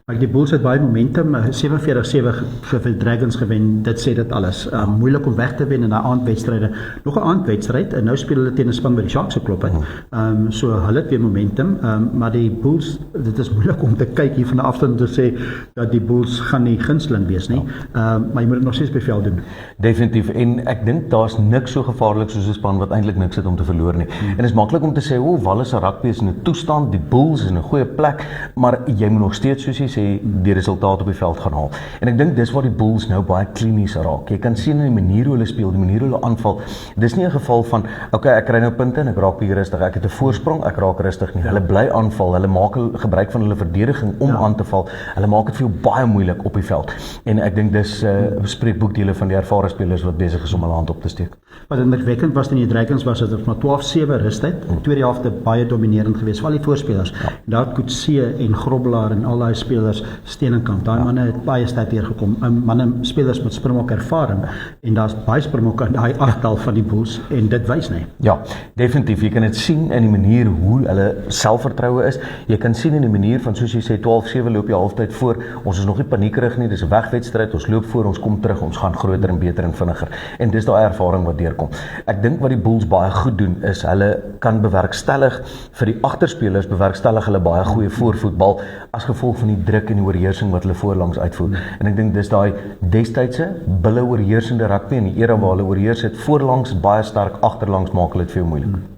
Maar die Bulls het baie momentum, 47-7 vir Dragons gewen, dit sê dit alles. Moeilik om weg te wen in daai aandwedstryde. Nog 'n aandwedstryd en nou speel hulle teen 'n span by die Sharks geklop het. So hulle het weer momentum, maar die Bulls, dit is moeilik om te kyk hier van 'n afstand te sê dat die Bulls gaan nie gunsteling wees nie. Maar jy moet dit nog steeds by veld doen. Definitief, en ek dink daar's niks so gevaarlik soos 'n span wat eintlik niks het om te verloor nie. En dit is maklik om te sê, Wallis se rugby is in 'n toestand, die Bulls is in 'n goeie plek, maar jy moet nog steeds, soos jy sê, die resultaat op die veld gaan haal. En ek dink dis waar die Bulls nou baie klinies raak. Jy kan sien in die manier hoe hulle speel, die manier hoe hulle aanval. Dis nie 'n geval van, okay, ek kry nou punte en ek raak bietjie rustig, ek het 'n voorsprong, ek raak rustig nie. Hulle bly aanval, hulle maak gebruik van hulle verdediging om aan te val. Hulle maak dit vir jou baie moeilik op die veld. En ek dink dis spreekboekdele van die ervare spelers wat besig is om hulle hand op te steek. Wat indrukwekkend was in die Dragons was dit maar 12-7 rustyd. Die tweede helfte baie dominerend geweest, veral die voorspelers. Daar het Coetzee en Grobbelaar en al daai spelers steenkant. Daai manne het baie sterk deurgekom. Manne spelers met Springbok ervaring en daar's baie Springbok in daai agtal van die Bulls en dit wys nie. Ja, definitief. Jy kan dit sien in die manier hoe hulle selfvertroue is. Jy kan sien in die manier van, soos jy sê, 12-7 loop jy halftyd voor. Ons is nog nie paniekerig nie, dis 'n wegwedstryd. Ons loop voor, ons kom terug, ons gaan groter en beter en vinniger. En dis daai ervaring wat deurkom. Ek dink wat die Bulls baie goed doen is hulle kan bewerkstellig vir die agterspelers bewerkstellig hulle baie goeie voorvoetbal as gevolg van die druk en die oorheersing wat hulle voorlangs uitvoer. En ek dink dis daai destydse bulle oorheersende rugby in die era waar hulle oorheers het, voorlangs baie sterk, agterlangs maak hulle dit vir jou moeilik.